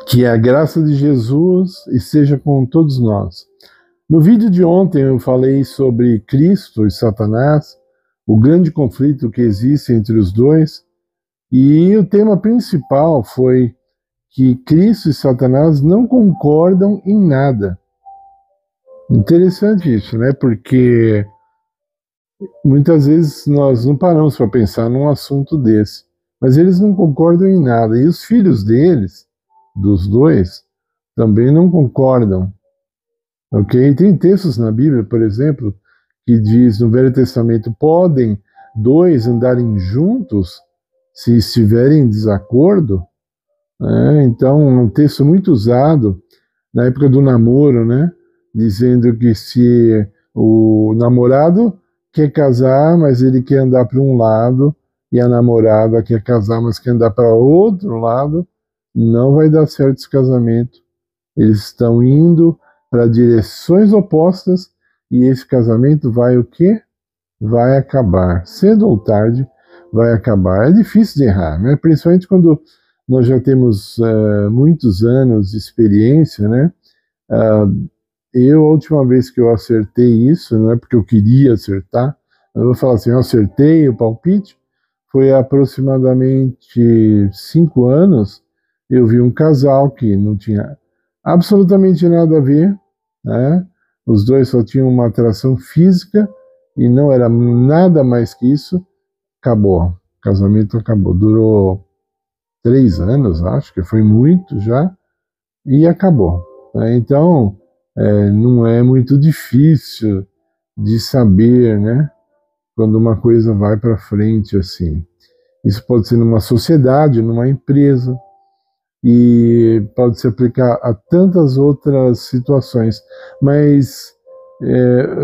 Que a graça de Jesus esteja com todos nós. No vídeo de ontem eu falei sobre Cristo e Satanás, o grande conflito que existe entre os dois, e o tema principal foi que Cristo e Satanás não concordam em nada. Interessante isso, né? Porque muitas vezes nós não paramos para pensar num assunto desse, mas eles não concordam em nada, e os filhos deles, dos dois, também não concordam. Ok? Tem textos na Bíblia, por exemplo, que diz no Velho Testamento: podem dois andarem juntos se estiverem em desacordo? Então, um texto muito usado na época do namoro, né? Dizendo que se o namorado quer casar, mas ele quer andar para um lado, e a namorada quer casar, mas quer andar para outro lado, não vai dar certo esse casamento. Eles estão indo para direções opostas e esse casamento vai o quê? Vai acabar. Cedo ou tarde vai acabar. É difícil de errar, né? Principalmente quando nós já temos muitos anos de experiência, né? A última vez que eu acertei isso, não é porque eu queria acertar, eu vou falar assim, eu acertei o palpite, foi há aproximadamente 5 anos, eu vi um casal que não tinha absolutamente nada a ver, né? Os dois só tinham uma atração física e não era nada mais que isso. Acabou, o casamento acabou, durou 3 anos, acho que foi muito já, e acabou, né? Então, não é muito difícil de saber, né, quando uma coisa vai para frente assim. Isso pode ser numa sociedade, numa empresa, e pode se aplicar a tantas outras situações. Mas,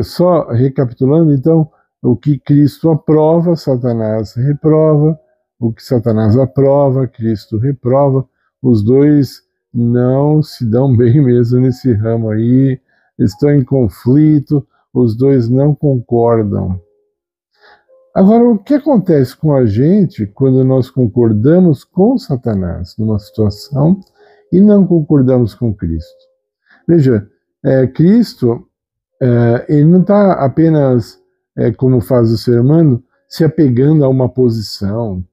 só recapitulando, então, o que Cristo aprova, Satanás reprova, o que Satanás aprova, Cristo reprova. Os dois não se dão bem mesmo nesse ramo aí, estão em conflito, os dois não concordam. Agora, o que acontece com a gente quando nós concordamos com Satanás numa situação e não concordamos com Cristo? Veja, Cristo, ele não está apenas, como faz o ser humano, se apegando a uma posição,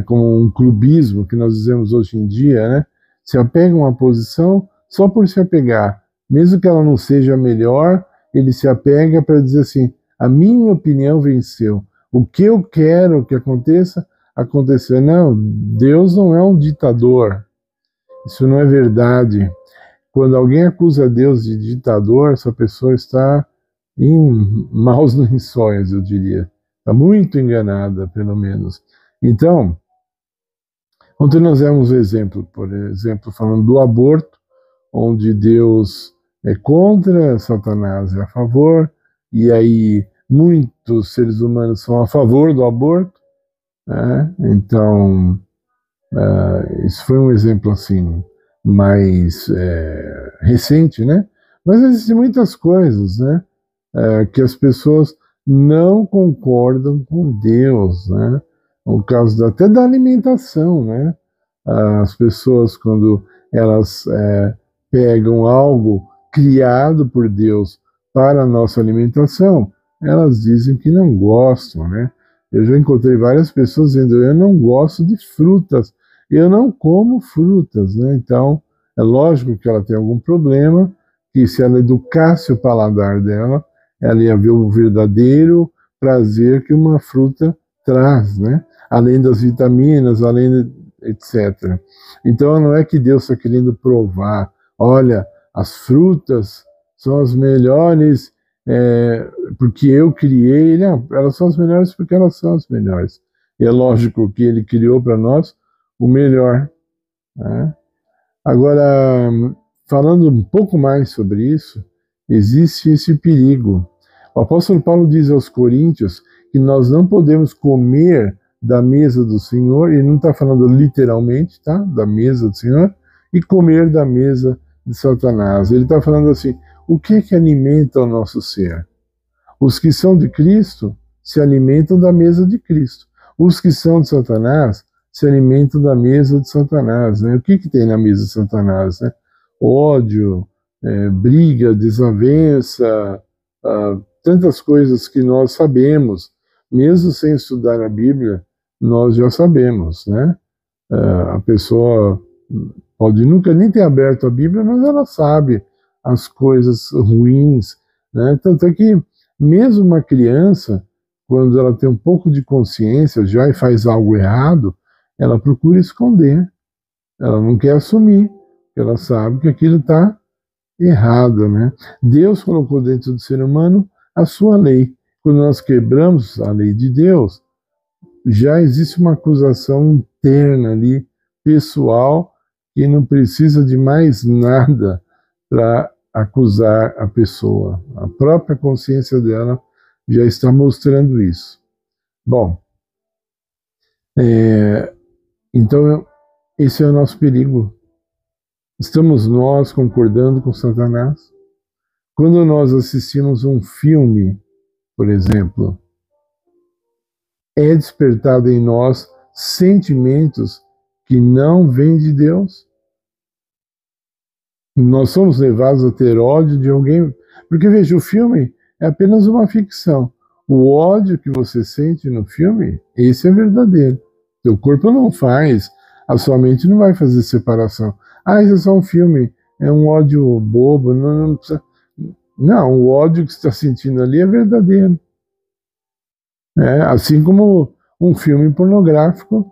como um clubismo que nós dizemos hoje em dia, né? Se apega a uma posição só por se apegar. Mesmo que ela não seja a melhor, ele se apega para dizer assim, a minha opinião venceu. O que eu quero que aconteça, aconteceu. Não, Deus não é um ditador. Isso não é verdade. Quando alguém acusa Deus de ditador, essa pessoa está em maus lençóis, eu diria. Está muito enganada, pelo menos. Então, ontem nós demos um exemplo, por exemplo, falando do aborto, onde Deus é contra, Satanás é a favor, e aí muitos seres humanos são a favor do aborto, né? Então, isso foi um exemplo assim, mais recente, né? Mas existem muitas coisas, né? Que as pessoas não concordam com Deus, né? No caso até da alimentação, né? As pessoas, quando elas pegam algo criado por Deus para a nossa alimentação, elas dizem que não gostam, né? Eu já encontrei várias pessoas dizendo, eu não gosto de frutas, eu não como frutas, né? Então, é lógico que ela tem algum problema, que se ela educasse o paladar dela, ela ia ver o verdadeiro prazer que uma fruta traz, né? Além das vitaminas, etc. Então, não é que Deus está querendo provar, olha, as frutas são as melhores porque eu criei. Não, elas são as melhores porque elas são as melhores. E é lógico que Ele criou para nós o melhor, né? Agora, falando um pouco mais sobre isso, existe esse perigo. O apóstolo Paulo diz aos Coríntios que nós não podemos comer da mesa do Senhor, ele não está falando literalmente, tá? Da mesa do Senhor, e comer da mesa de Satanás. Ele está falando assim, o que alimenta o nosso ser? Os que são de Cristo se alimentam da mesa de Cristo. Os que são de Satanás se alimentam da mesa de Satanás, né? O que tem na mesa de Satanás, né? Ódio, briga, desavença, tantas coisas que nós sabemos, mesmo sem estudar a Bíblia, nós já sabemos, né? A pessoa pode nunca nem ter aberto a Bíblia, mas ela sabe as coisas ruins, né? Tanto é que mesmo uma criança, quando ela tem um pouco de consciência já e faz algo errado, ela procura esconder, ela não quer assumir, ela sabe que aquilo está errado, né? Deus colocou dentro do ser humano a sua lei. Quando nós quebramos a lei de Deus, já existe uma acusação interna ali, pessoal, que não precisa de mais nada para acusar a pessoa. A própria consciência dela já está mostrando isso. Bom, então esse é o nosso perigo. Estamos nós concordando com Satanás? Quando nós assistimos um filme, por exemplo, é despertado em nós sentimentos que não vêm de Deus? Nós somos levados a ter ódio de alguém, porque veja, o filme é apenas uma ficção. O ódio que você sente no filme, esse é verdadeiro. Seu corpo não faz, a sua mente não vai fazer separação. Isso é só um filme, é um ódio bobo, não precisa... Não, o ódio que você está sentindo ali é verdadeiro. Assim como um filme pornográfico,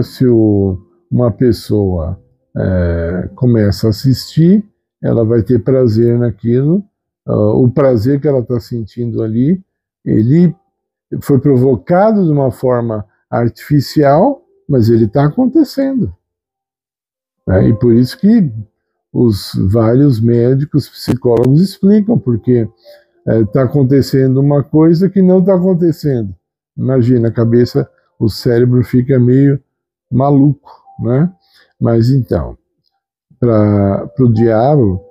se uma pessoa começa a assistir, ela vai ter prazer naquilo, o prazer que ela está sentindo ali, ele foi provocado de uma forma artificial, mas ele está acontecendo. E por isso que os vários médicos, psicólogos explicam, porque está acontecendo uma coisa que não está acontecendo. Imagina, a cabeça, o cérebro fica meio maluco, né? Mas então, para o diabo,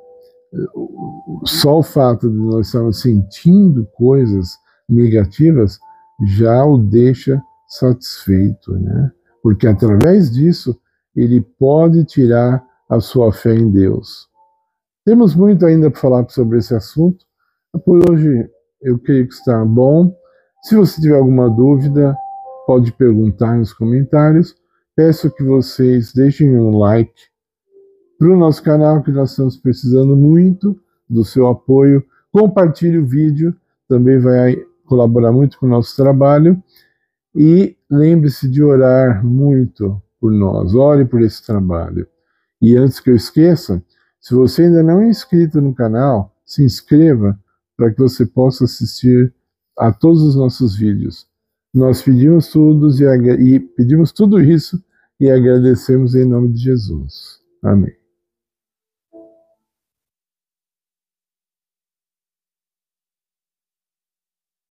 só o fato de nós estarmos sentindo coisas negativas já o deixa satisfeito, né? Porque através disso ele pode tirar a sua fé em Deus. Temos muito ainda para falar sobre esse assunto. Por hoje eu creio que está bom. Se você tiver alguma dúvida, pode perguntar nos comentários. Peço que vocês deixem um like para o nosso canal, que nós estamos precisando muito do seu apoio. Compartilhe o vídeo, também vai colaborar muito com o nosso trabalho. E lembre-se de orar muito por nós, ore por esse trabalho. E antes que eu esqueça, se você ainda não é inscrito no canal, se inscreva para que você possa assistir a todos os nossos vídeos. Nós pedimos tudo isso e agradecemos em nome de Jesus. Amém.